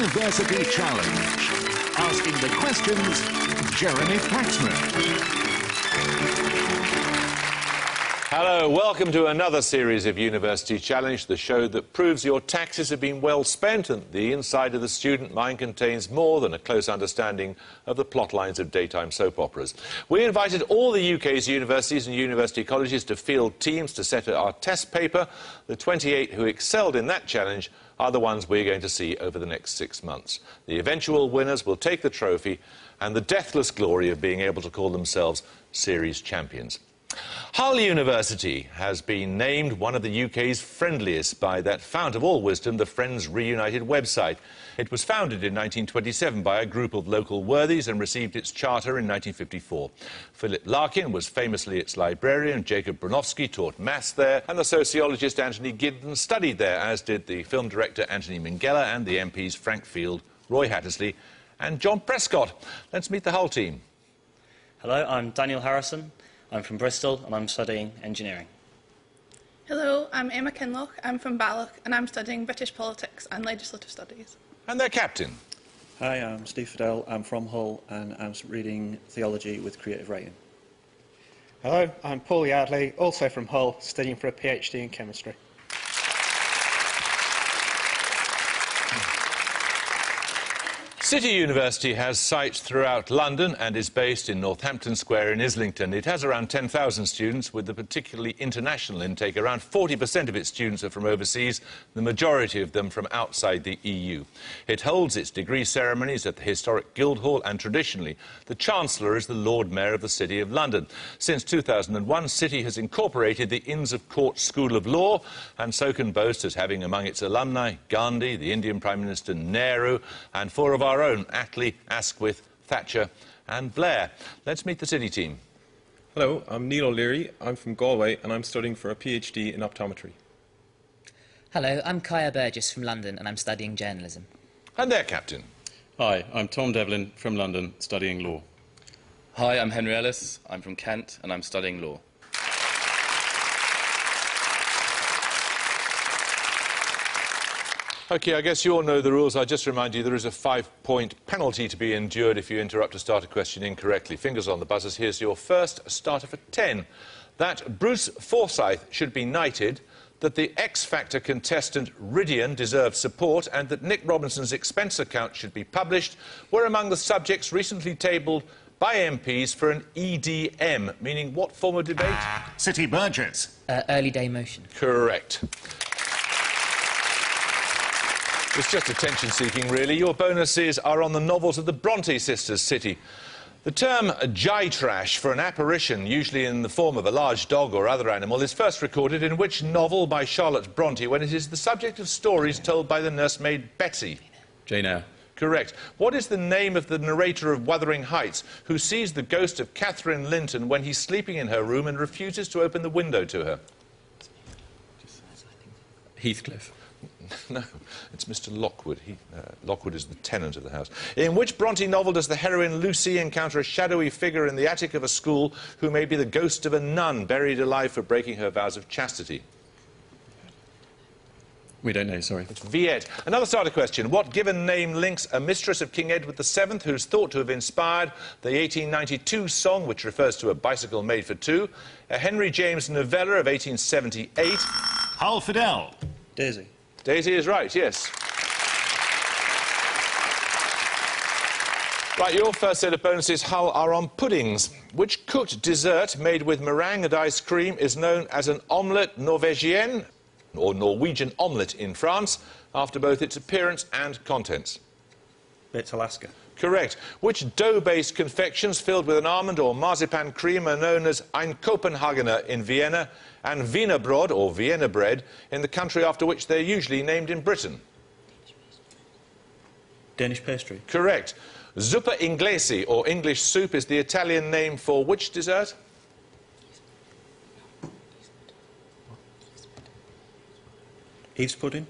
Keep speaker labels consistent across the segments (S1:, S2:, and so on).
S1: University Challenge. Asking the questions, Jeremy Flaxman.
S2: Hello, welcome to another series of University Challenge, the show that proves your taxes have been well spent and the inside of the student mind contains more than a close understanding of the plot lines of daytime soap operas. We invited all the UK's universities and university colleges to field teams to set our test paper. The 28 who excelled in that challenge are the ones we're going to see over the next 6 months. The eventual winners will take the trophy and the deathless glory of being able to call themselves series champions. Hull University has been named one of the UK's friendliest by that fount of all wisdom, the Friends Reunited website. It was founded in 1927 by a group of local worthies and received its charter in 1954. Philip Larkin was famously its librarian, Jacob Bronowski taught maths there, and the sociologist Anthony Giddens studied there, as did the film director Anthony Minghella and the MPs Frank Field, Roy Hattersley and John Prescott. Let's meet the Hull team.
S3: Hello, I'm Daniel Harrison. I'm from Bristol and I'm studying engineering.
S4: Hello, I'm Emma Kinloch. I'm from Balloch and I'm studying British politics and legislative studies.
S2: And their captain.
S5: Hi, I'm Steve Fidel. I'm from Hull and I'm reading theology with creative writing.
S6: Hello, I'm Paul Yardley, also from Hull, studying for a PhD in chemistry.
S2: City University has sites throughout London and is based in Northampton Square in Islington. It has around 10,000 students with a particularly international intake. Around 40% of its students are from overseas, the majority of them from outside the EU. It holds its degree ceremonies at the historic Guildhall and traditionally the Chancellor is the Lord Mayor of the City of London. Since 2001, City has incorporated the Inns of Court School of Law and so can boast as having among its alumni Gandhi, the Indian Prime Minister Nehru and 4 of our own, Attlee, Asquith, Thatcher and Blair. Let's meet the City team.
S7: Hello, I'm Neil O'Leary. I'm from Galway and I'm studying for a PhD in optometry.
S8: Hello, I'm Kaya Burgess from London and I'm studying journalism.
S2: And their captain.
S9: Hi, I'm Tom Devlin from London, studying law.
S10: Hi, I'm Henry Ellis. I'm from Kent and I'm studying law.
S2: OK, I guess you all know the rules. I'll just remind you there is a 5-point penalty to be endured if you interrupt or start a question incorrectly. Fingers on the buzzers. Here's your first starter for 10. That Bruce Forsyth should be knighted, that the X Factor contestant Ridian deserves support and that Nick Robinson's expense account should be published were among the subjects recently tabled by MPs for an EDM, meaning what form of debate?
S1: City Burgess.
S8: Early day motion.
S2: Correct. It's just attention-seeking, really. Your bonuses are on the novels of the Bronte sisters, City. The term Gytrash for an apparition, usually in the form of a large dog or other animal, is first recorded in which novel by Charlotte Bronte when it is the subject of stories told by the nursemaid Betsy?
S9: Jane Eyre.
S2: Correct. What is the name of the narrator of Wuthering Heights who sees the ghost of Catherine Linton when he's sleeping in her room and refuses to open the window to her?
S9: Heathcliff.
S2: No, it's Mr. Lockwood. Lockwood is the tenant of the house. In which Bronte novel does the heroine Lucy encounter a shadowy figure in the attic of a school who may be the ghost of a nun buried alive for breaking her vows of chastity?
S9: We don't know, sorry.
S2: It's Viet. Another starter question. What given name links a mistress of King Edward VII who's thought to have inspired the 1892 song, which refers to a bicycle made for two, a Henry James novella of 1878?
S1: Hull Fidel.
S5: Daisy.
S2: Daisy is right, yes. Right, your first set of bonuses, Hull, are on puddings. Which cooked dessert made with meringue and ice cream is known as an omelette norvégienne, or Norwegian omelette in France, after both its appearance and contents?
S5: Bits Alaska.
S2: Correct. Which dough-based confections filled with an almond or marzipan cream are known as Ein Kopenhagener in Vienna and Wienerbrod, or Vienna bread, in the country after which they're usually named in Britain?
S5: Danish pastry.
S2: Correct. Zuppa inglese, or English soup, is the Italian name for which dessert?
S5: Eve's pudding.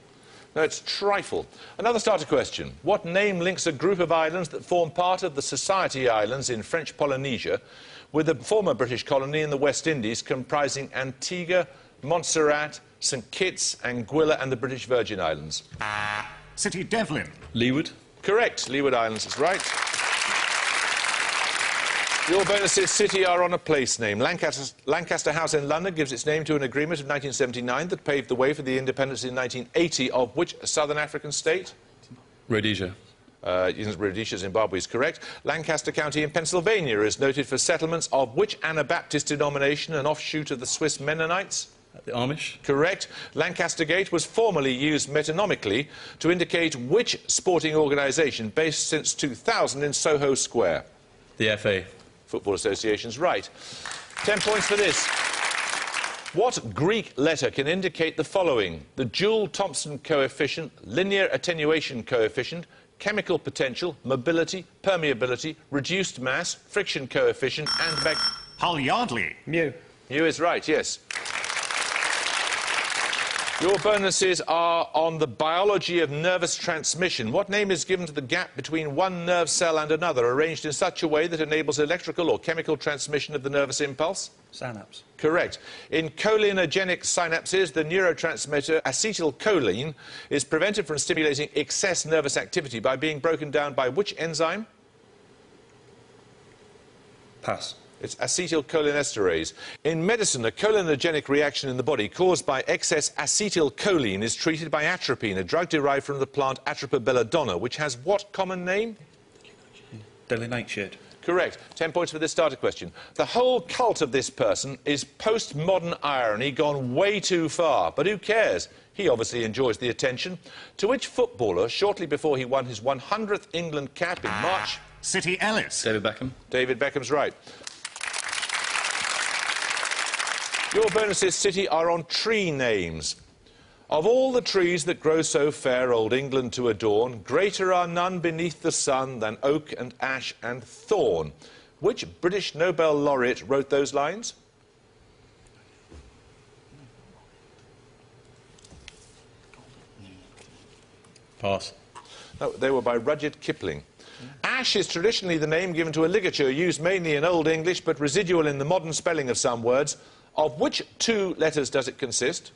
S2: No, it's trifle. Another starter question. What name links a group of islands that form part of the Society Islands in French Polynesia with a former British colony in the West Indies comprising Antigua, Montserrat, St Kitts, Anguilla and the British Virgin Islands?
S1: City Devlin.
S9: Leeward.
S2: Correct. Leeward Islands is right. Your bonuses, city, are on a place name. Lancaster House in London gives its name to an agreement of 1979 that paved the way for the independence in 1980 of which southern African state?
S9: Rhodesia.
S2: Rhodesia, Zimbabwe is correct. Lancaster County in Pennsylvania is noted for settlements of which Anabaptist denomination, an offshoot of the Swiss Mennonites?
S9: The Amish.
S2: Correct. Lancaster Gate was formerly used metonymically to indicate which sporting organisation based since 2000 in Soho Square?
S9: The FA.
S2: Football Association's right. 10 points for this. What Greek letter can indicate the following? The Joule-Thomson coefficient, linear attenuation coefficient, chemical potential, mobility, permeability, reduced mass, friction coefficient, and
S1: Hull Yardley.
S6: Mu.
S2: Mu is right, yes. Your bonuses are on the biology of nervous transmission. What name is given to the gap between one nerve cell and another, arranged in such a way that enables electrical or chemical transmission of the nervous impulse?
S5: Synapse.
S2: Correct. In cholinergic synapses, the neurotransmitter acetylcholine is prevented from stimulating excess nervous activity by being broken down by which enzyme?
S5: Pass.
S2: It's acetylcholinesterase. In medicine, a cholinergic reaction in the body caused by excess acetylcholine is treated by atropine, a drug derived from the plant Atropa belladonna, which has what common name?
S5: Daily nightshade.
S2: Correct. 10 points for this starter question. The whole cult of this person is postmodern irony gone way too far. But who cares? He obviously enjoys the attention. To which footballer, shortly before he won his 100th England cap in March?
S1: City Ellis.
S9: David Beckham.
S2: David Beckham's right. Your bonuses, city, are on tree names. Of all the trees that grow so fair old England to adorn, greater are none beneath the sun than oak and ash and thorn. Which British Nobel laureate wrote those lines?
S9: Pass.
S2: No, they were by Rudyard Kipling. Ash is traditionally the name given to a ligature used mainly in Old English but residual in the modern spelling of some words. Of which two letters does it consist?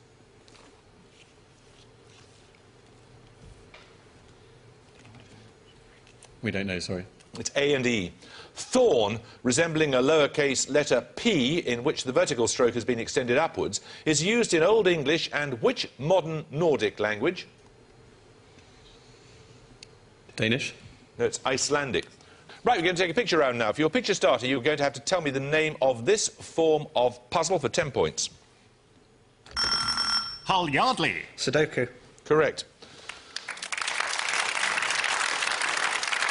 S9: We don't know, sorry.
S2: It's A and E. Thorn, resembling a lowercase letter P in which the vertical stroke has been extended upwards, is used in Old English and which modern Nordic language?
S9: Danish.
S2: No, it's Icelandic. Right, we're going to take a picture round now. For your picture starter, you're going to have to tell me the name of this form of puzzle for 10 points.
S1: Hull Yardley.
S6: Sudoku.
S2: Correct.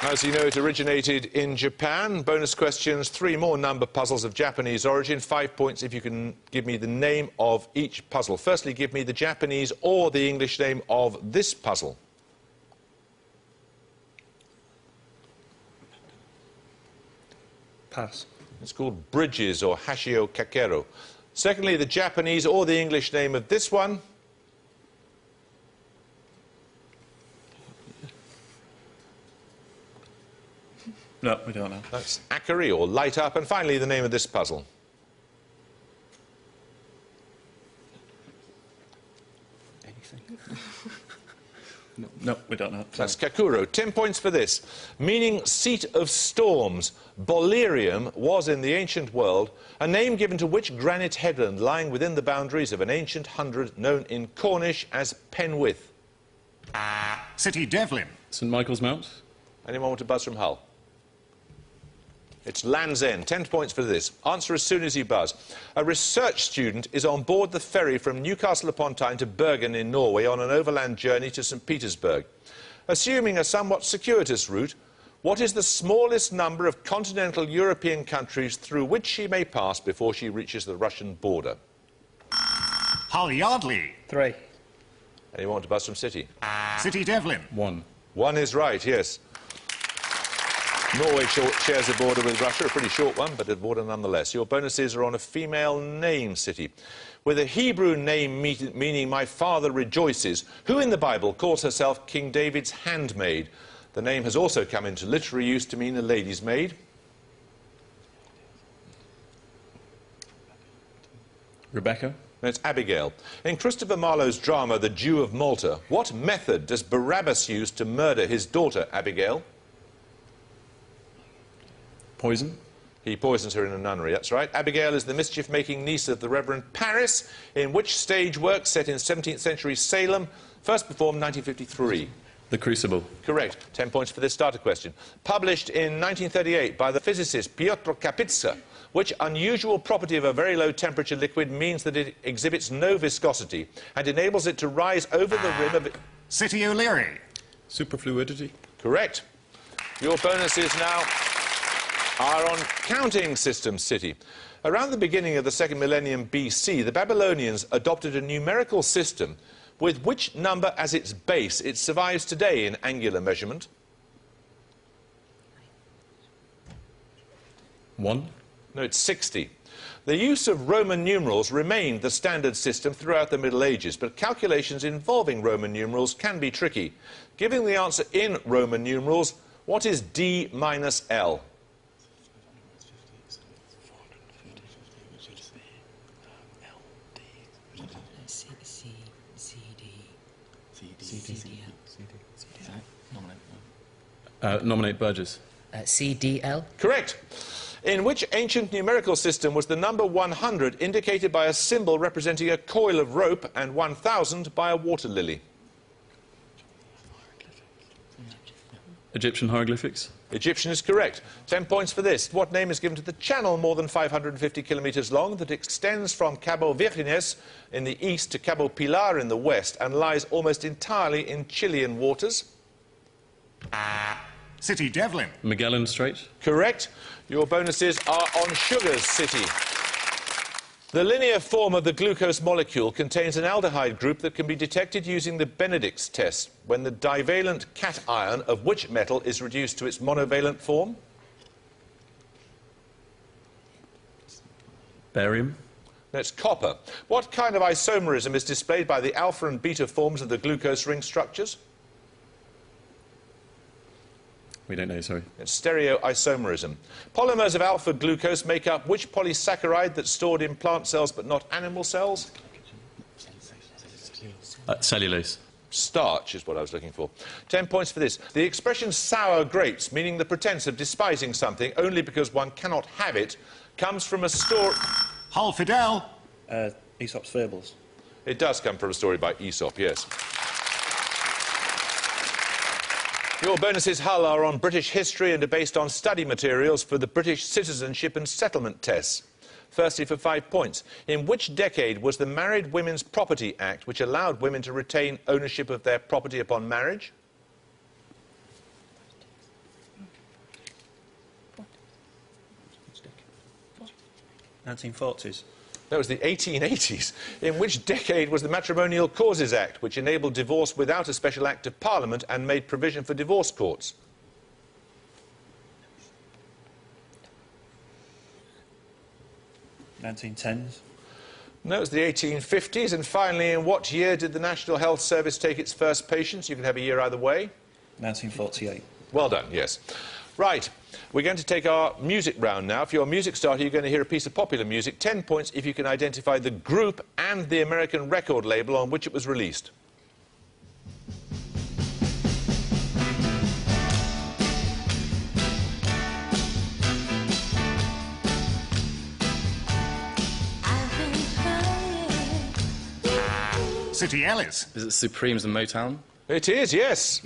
S2: As you know, it originated in Japan. Bonus questions, 3 more number puzzles of Japanese origin. 5 points if you can give me the name of each puzzle. Firstly, give me the Japanese or the English name of this puzzle.
S5: Pass.
S2: It's called Bridges or Hashio Kakero. Secondly, the Japanese or the English name of this one.
S5: No, we don't know.
S2: That's Akari or Light Up. And finally, the name of this puzzle.
S5: Anything? No, we don't know.
S2: That's Kakuro. 10 points for this. Meaning seat of storms. Bolerium was, in the ancient world, a name given to which granite headland lying within the boundaries of an ancient hundred known in Cornish as Penwith.
S1: City Devlin.
S9: St Michael's Mount.
S2: Anyone want to buzz from Hull? It's Land's End. 10 points for this. Answer as soon as you buzz. A research student is on board the ferry from Newcastle upon Tyne to Bergen in Norway on an overland journey to St Petersburg. Assuming a somewhat circuitous route, what is the smallest number of continental European countries through which she may pass before she reaches the Russian border?
S1: Hull Yardley.
S6: 3.
S2: Anyone want to buzz from City?
S1: City Devlin.
S9: 1.
S2: 1 is right, yes. Norway shares a border with Russia, a pretty short one, but a border nonetheless. Your bonuses are on a female name, City. With a Hebrew name meaning my father rejoices, who in the Bible calls herself King David's handmaid? The name has also come into literary use to mean a lady's maid.
S9: Rebecca.
S2: No, it's Abigail. In Christopher Marlowe's drama The Jew of Malta, what method does Barabbas use to murder his daughter, Abigail?
S9: Poison?
S2: He poisons her in a nunnery, that's right. Abigail is the mischief-making niece of the Reverend Paris, in which stage work set in 17th century Salem, first performed 1953.
S9: The Crucible.
S2: Correct. 10 points for this starter question. Published in 1938 by the physicist Piotr Kapitsa, which unusual property of a very low temperature liquid means that it exhibits no viscosity and enables it to rise over the rim of it.
S1: City O'Leary.
S7: Superfluidity.
S2: Correct. Your bonuses now are on counting system, City. Around the beginning of the second millennium BC, the Babylonians adopted a numerical system with which number as its base it survives today in angular measurement?
S9: 1.
S2: No, it's 60. The use of Roman numerals remained the standard system throughout the Middle Ages, but calculations involving Roman numerals can be tricky. Giving the answer in Roman numerals, what is D minus L?
S9: Nominate Burgess.
S8: CDL.
S2: Correct. In which ancient numerical system was the number 100 indicated by a symbol representing a coil of rope and 1000 by a water lily?
S9: Egyptian hieroglyphics.
S2: Egyptian is correct. 10 points for this. What name is given to the channel more than 550 kilometres long that extends from Cabo Virgenes in the east to Cabo Pilar in the west and lies almost entirely in Chilean waters?
S1: City Devlin.
S9: Magellan Strait.
S2: Correct. Your bonuses are on sugars, City. The linear form of the glucose molecule contains an aldehyde group that can be detected using the Benedict's test when the divalent cation of which metal is reduced to its monovalent form?
S9: Barium.
S2: That's copper. What kind of isomerism is displayed by the alpha and beta forms of the glucose ring structures?
S9: We don't know, sorry.
S2: It's stereoisomerism. Polymers of alpha-glucose make up which polysaccharide that's stored in plant cells but not animal cells?
S9: Cellulose.
S2: Starch is what I was looking for. 10 points for this. The expression sour grapes, meaning the pretense of despising something only because one cannot have it, comes from a story...
S1: Hull Fidel.
S5: Aesop's Fables.
S2: It does come from a story by Aesop, yes. Your bonuses, Hull, are on British history and are based on study materials for the British Citizenship and Settlement tests. Firstly, for 5 points. In which decade was the Married Women's Property Act, which allowed women to retain ownership of their property upon marriage?
S5: (1940s).
S2: That was the 1880s. In which decade was the Matrimonial Causes Act, which enabled divorce without a special act of Parliament and made provision for divorce courts?
S5: (1910s).
S2: No, it was the 1850s. And finally, in what year did the National Health Service take its first patients? You can have a year either way.
S5: 1948.
S2: Well done, yes. Right, we're going to take our music round now. For your music starter, you're going to hear a piece of popular music. 10 points if you can identify the group and the American record label on which it was released.
S1: City Ellis.
S10: Is it Supremes and Motown?
S2: It is, yes.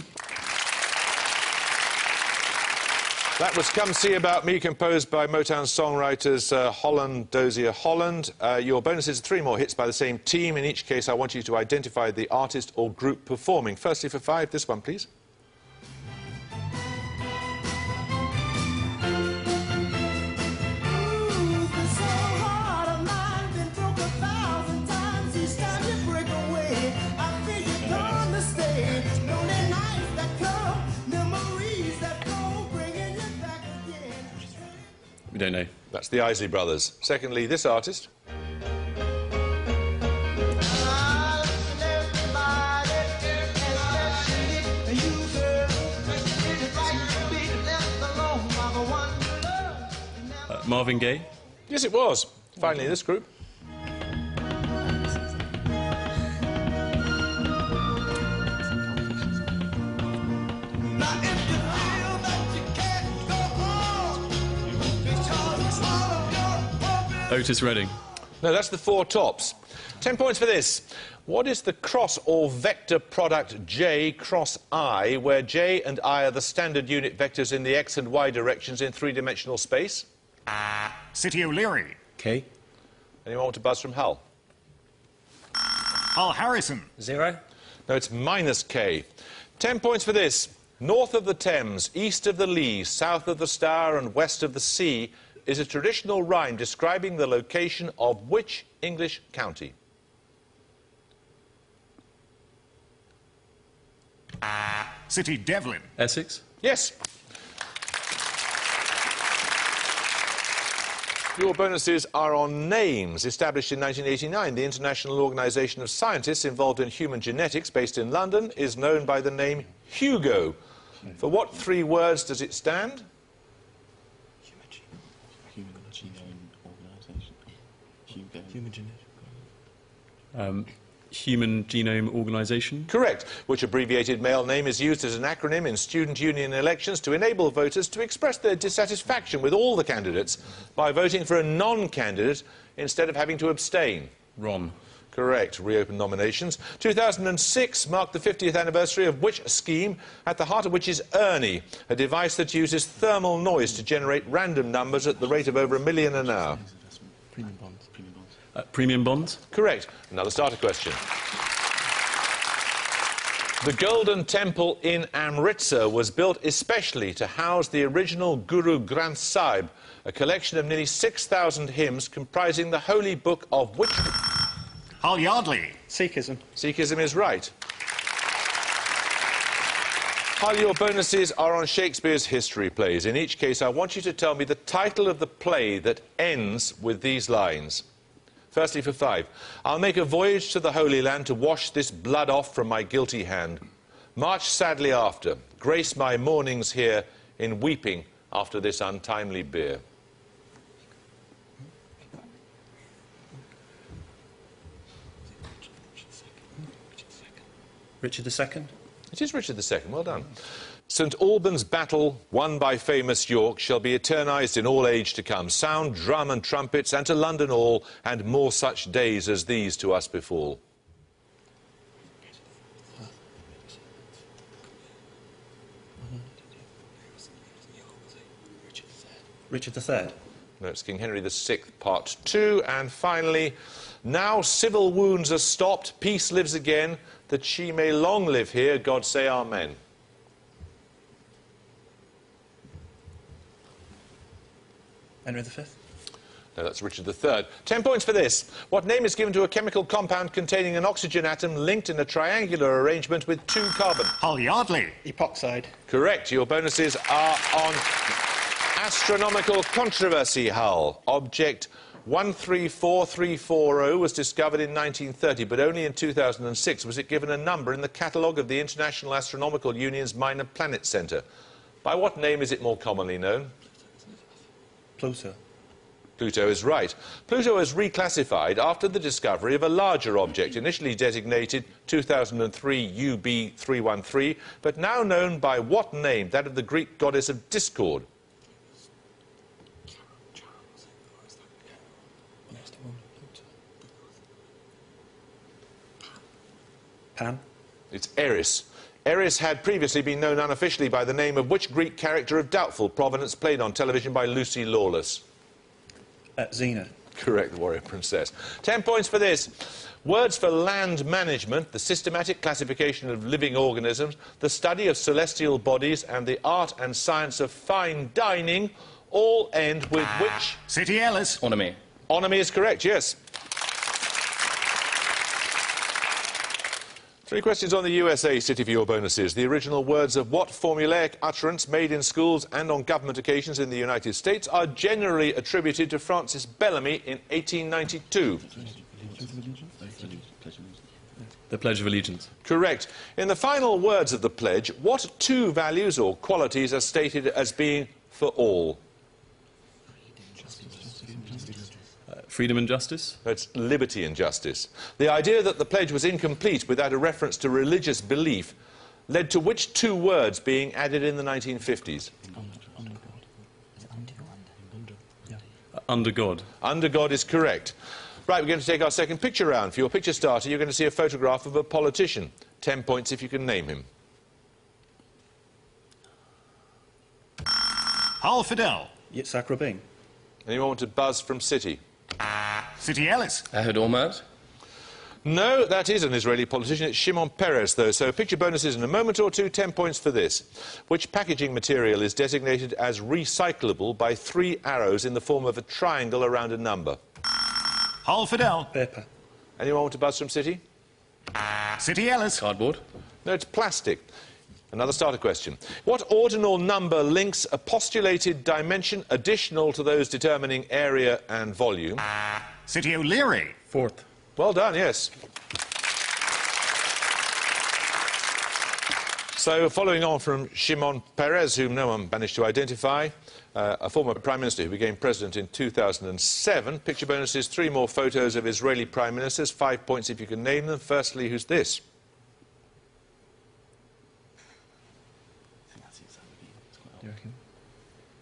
S2: That was Come See About Me, composed by Motown songwriters Holland, Dozier Holland. Your bonus is 3 more hits by the same team. In each case, I want you to identify the artist or group performing. Firstly, for 5, this one, please.
S9: We don't know.
S2: That's the Isley Brothers. Secondly, this artist.
S9: Marvin Gaye.
S2: Yes, it was. Finally, this group.
S9: Otis Redding.
S2: No, that's the Four Tops. 10 points for this. What is the cross or vector product J cross I, where J and I are the standard unit vectors in the x and y directions in three-dimensional space?
S1: City O'Leary.
S7: K.
S2: Anyone want to buzz from Hull?
S1: Hull Harrison.
S3: 0.
S2: No, it's minus K. 10 points for this. North of the Thames, east of the Lee, south of the Stour and west of the sea is a traditional rhyme describing the location of which English county?
S1: City Devlin.
S9: Essex.
S2: Yes. Your bonuses are on names. Established in 1989, the International Organisation of Scientists involved in human genetics, based in London, is known by the name HUGO. For what three words does it stand?
S11: Human Genome Organisation.
S9: Human Genome Organisation.
S2: Correct, which abbreviated male name is used as an acronym in student union elections to enable voters to express their dissatisfaction with all the candidates by voting for a non-candidate instead of having to abstain.
S9: Ron.
S2: Correct. Reopen nominations. 2006 marked the 50th anniversary of which scheme, at the heart of which is Ernie, a device that uses thermal noise to generate random numbers at the rate of over 1 million an hour.
S11: Premium bonds. Premium bonds.
S9: Premium bonds.
S2: Correct. Another starter question. The Golden Temple in Amritsar was built especially to house the original Guru Granth Sahib, a collection of nearly 6,000 hymns comprising the holy book of which...
S1: Hull Yardley.
S6: Sikhism.
S2: Sikhism is right. Hull, your bonuses are on Shakespeare's history plays. In each case, I want you to tell me the title of the play that ends with these lines. Firstly, for 5. I'll make a voyage to the Holy Land to wash this blood off from my guilty hand. March sadly after, grace my mornings here in weeping after this untimely bier.
S5: Richard II.
S2: It is Richard II. Well done. St Albans battle, won by famous York, shall be eternised in all age to come. Sound drum and trumpets, and to London all, and more such days as these to us befall.
S5: Richard III.
S2: No, it's King Henry VI, Part 2. And finally, now civil wounds are stopped, peace lives again, that she may long live here, God say amen.
S5: Henry V.
S2: No, that's Richard III. 10 points for this. What name is given to a chemical compound containing an oxygen atom linked in a triangular arrangement with 2 carbon?
S1: Hull Yardley.
S6: Epoxide.
S2: Correct. Your bonuses are on astronomical controversy, Hull. Object 134340 was discovered in 1930, but only in 2006 was it given a number in the catalogue of the International Astronomical Union's Minor Planet Centre. By what name is it more commonly known?
S5: Pluto.
S2: Pluto is right. Pluto is reclassified after the discovery of a larger object, initially designated 2003 UB313, but now known by what name? That of the Greek goddess of discord.
S5: Pan.
S2: It's Eris. Eris had previously been known unofficially by the name of which Greek character of doubtful provenance played on television by Lucy Lawless?
S5: Xena.
S2: Correct, the warrior princess. 10 points for this. Words for land management, the systematic classification of living organisms, the study of celestial bodies, and the art and science of fine dining all end with which?
S1: City Ellis.
S10: Onomy.
S2: Onomy is correct, yes. 3 questions on the USA, City, for your bonuses. The original words of what formulaic utterance made in schools and on government occasions in the United States are generally attributed to Francis Bellamy in 1892?
S9: The Pledge of Allegiance.
S2: Correct. In the final words of the pledge, what 2 values or qualities are stated as being for all?
S9: Freedom and justice.
S2: It's liberty and justice. The idea that the pledge was incomplete without a reference to religious belief led to which 2 words being added in the 1950s?
S9: Under God.
S2: Under God is correct. Right, we're going to take our second picture round. For your picture starter, you're going to see a photograph of a politician. 10 points if you can name him.
S1: Hull Fidel.
S5: Yitzhak Rabin.
S2: Anyone want to buzz from City?
S1: City Ellis.
S10: Ehud Olmert.
S2: No, that is an Israeli politician. It's Shimon Peres, though. So picture bonuses in a moment or two. 10 points for this. Which packaging material is designated as recyclable by 3 arrows in the form of a triangle around a number?
S1: Hull Fidel.
S5: Paper.
S2: Anyone want to buzz from City?
S1: City Ellis.
S10: Cardboard.
S2: No, it's plastic. Another starter question. What ordinal number links a postulated dimension additional to those determining area and volume?
S1: City O'Leary.
S5: 4th.
S2: Well done, yes. So, following on from Shimon Peres, whom no one managed to identify, a former Prime Minister who became President in 2007. Picture bonuses, 3 more photos of Israeli Prime Ministers, 5 points if you can name them. Firstly, who's this?
S9: Do you reckon?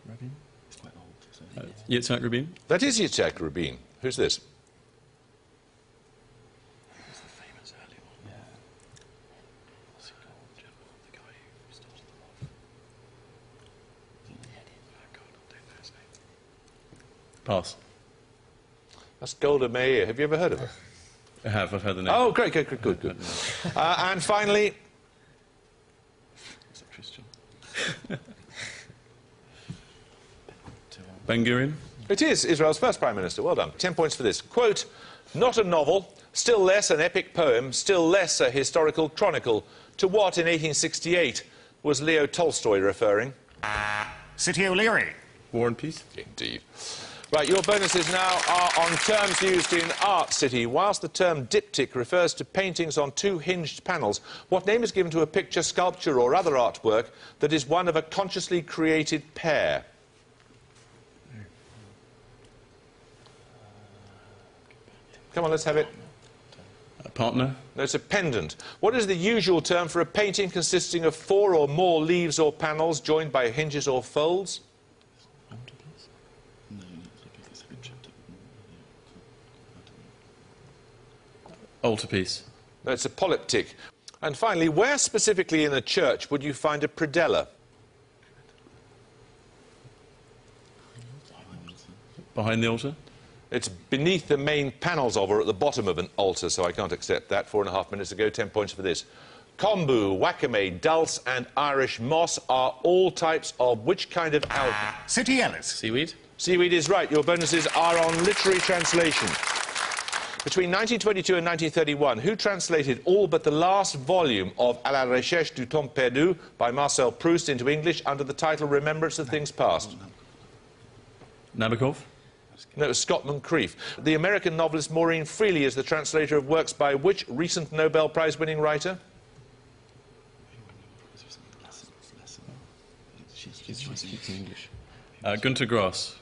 S9: Rabin?
S11: It's quite old. So
S9: Yitzhak Rabin?
S2: That is Yitzhak Rabin. Who's this?
S11: it's the famous early one. Yeah. What's he called? The guy who started them off. Oh God, I don't know his name.
S9: Pass.
S2: That's Golda Meir. Have you ever heard of her?
S9: I have, I've heard the name.
S2: Oh, great, good. And finally...
S11: Is it Christian?
S9: Ben-Gurion?
S2: It is Israel's first Prime Minister. Well done. 10 points for this. Quote, not a novel, still less an epic poem, still less a historical chronicle. To what in 1868 was Leo Tolstoy referring?
S1: City O'Leary.
S9: War and Peace?
S2: Indeed. Right, your bonuses now are on terms used in Art City. Whilst the term diptych refers to paintings on 2 hinged panels, what name is given to a picture, sculpture or other artwork that is one of a consciously created pair? Come on, let's have it.
S9: A partner?
S2: No, it's a pendant. What is the usual term for a painting consisting of 4 or more leaves or panels joined by hinges or folds?
S11: No, it's a good chapter.
S9: Altarpiece?
S2: No, it's a polyptych. And finally, where specifically in a church would you find a predella?
S9: Behind the altar?
S2: It's beneath the main panels of or at the bottom of an altar, so I can't accept that. 4.5 minutes ago, 10 points for this. Kombu, wakame, dulse and Irish moss are all types of which kind of algae?
S1: City Ellis.
S10: Seaweed.
S2: Seaweed is right. Your bonuses are on literary translation. Between 1922 and 1931, who translated all but the last volume of À la recherche du temps perdu by Marcel Proust into English under the title Remembrance of Things Past?
S9: Nabokov?
S2: No, it was Scott Moncrief. The American novelist Maureen Freely is the translator of works by which recent Nobel Prize-winning writer?
S11: She speaks in English.
S9: Günter Grass?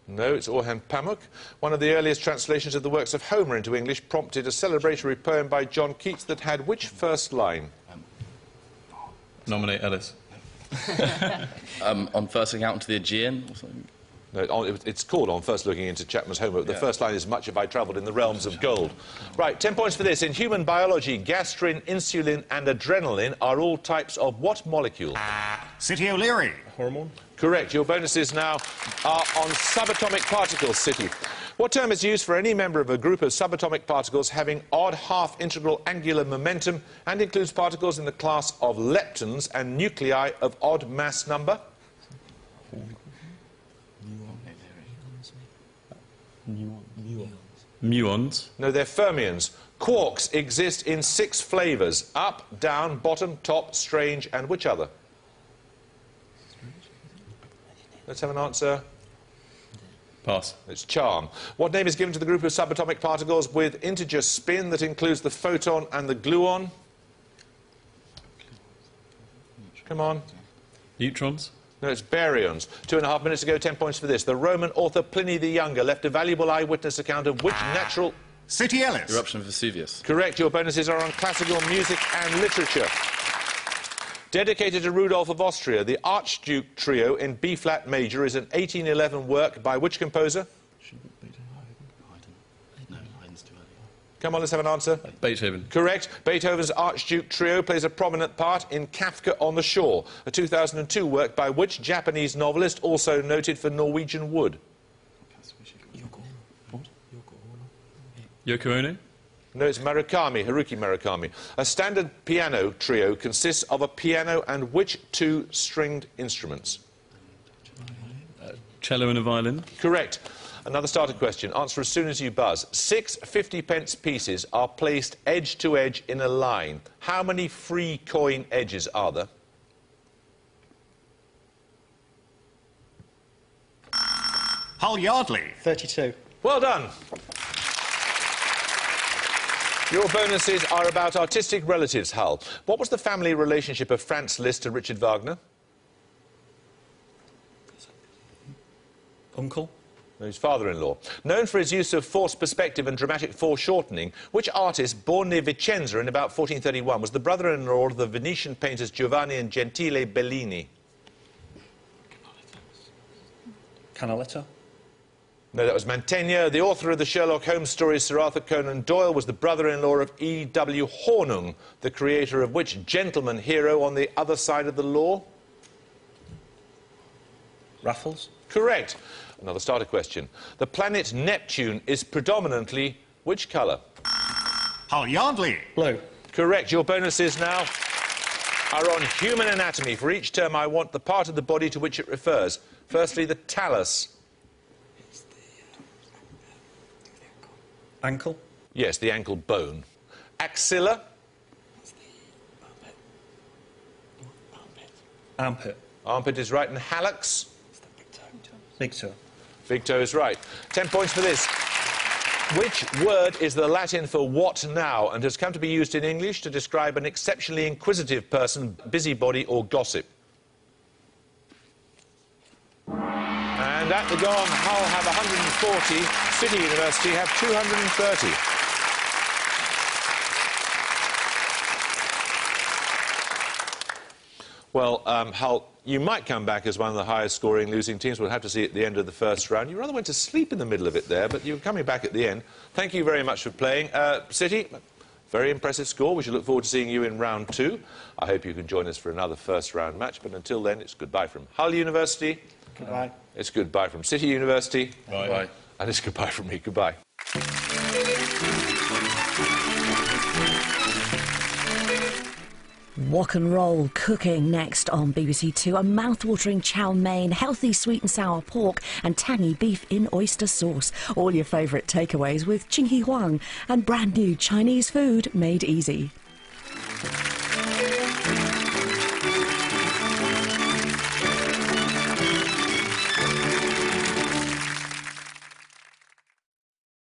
S2: No, it's Orhan Pamuk. One of the earliest translations of the works of Homer into English prompted a celebratory poem by John Keats that had which first line?
S9: Nominate Ellis.
S10: On first account to the Aegean or something.
S2: No, it's called On First Looking into Chapman's Homer. The first line is Much have I travelled in the realms of gold. Right, 10 points for this. In human biology, gastrin, insulin and adrenaline are all types of what molecule?
S1: City O'Leary.
S9: Hormone?
S2: Correct. Your bonuses now are on subatomic particles, City. What term is used for any member of a group of subatomic particles having odd half-integral angular momentum and includes particles in the class of leptons and nuclei of odd mass number?
S9: Muons?
S2: No, they're fermions. Quarks exist in 6 flavours: up, down, bottom, top, strange, and which other? Let's have an answer.
S9: Pass.
S2: It's charm. What name is given to the group of subatomic particles with integer spin that includes the photon and the gluon? Come on.
S9: Neutrons?
S2: No, it's baryons. 2.5 minutes ago, 10 points for this. The Roman author Pliny the Younger left a valuable eyewitness account of which natural...
S1: City Ellis.
S10: Eruption of Vesuvius.
S2: Correct. Your bonuses are on classical music and literature. Dedicated to Rudolph of Austria, the Archduke Trio in B-flat major is an 1811 work by which composer? Come on, let's have an answer.
S9: Beethoven.
S2: Correct. Beethoven's Archduke Trio plays a prominent part in Kafka on the Shore, a 2002 work by which Japanese novelist, also noted for Norwegian Wood?
S9: Yoko Ono.
S2: No, it's Haruki Murakami. A standard piano trio consists of a piano and which two stringed instruments?
S9: Cello and a violin.
S2: Correct. Another starter question. Answer as soon as you buzz. 6 50-pence pieces are placed edge to edge in a line. How many free coin edges are there?
S1: Hull Yardley.
S6: 32.
S2: Well done. Your bonuses are about artistic relatives, Hull. What was the family relationship of Franz Liszt to Richard Wagner?
S5: Uncle.
S2: His father-in-law. Known for his use of forced perspective and dramatic foreshortening, which artist, born near Vicenza in about 1431, was the brother-in-law of the Venetian painters Giovanni and Gentile Bellini?
S5: Canaletto.
S2: No, that was Mantegna. The author of the Sherlock Holmes stories, Sir Arthur Conan Doyle, was the brother-in-law of E.W. Hornung, the creator of which gentleman hero on the other side of the law?
S5: Raffles.
S2: Correct. Another starter question. The planet Neptune is predominantly which colour?
S1: Hull Yardley.
S6: Blue.
S2: Correct. Your bonuses now are on human anatomy. For each term, I want the part of the body to which it refers. Firstly, the talus.
S5: Ankle.
S2: Yes, the ankle bone. Axilla.
S5: Armpit.
S2: Armpit is right. And hallux.
S5: Big toe.
S2: Big toe is right. 10 points for this. Which word is the Latin for what now and has come to be used in English to describe an exceptionally inquisitive person, busybody or gossip? And at the gong, Hull have 140, City University have 230. Well, Hull, you might come back as one of the highest-scoring losing teams. We'll have to see at the end of the first round. You rather went to sleep in the middle of it there, but you're coming back at the end. Thank you very much for playing. City, very impressive score. We should look forward to seeing you in round 2. I hope you can join us for another first-round match, but until then, it's goodbye from Hull University.
S6: Goodbye.
S2: It's goodbye from City University.
S9: Bye. Bye.
S2: And it's goodbye from me. Goodbye.
S12: Wok and roll cooking next on BBC Two. A mouth-watering chow mein, healthy sweet and sour pork and tangy beef in oyster sauce. All your favourite takeaways with Chinky Huang and brand new Chinese food made easy.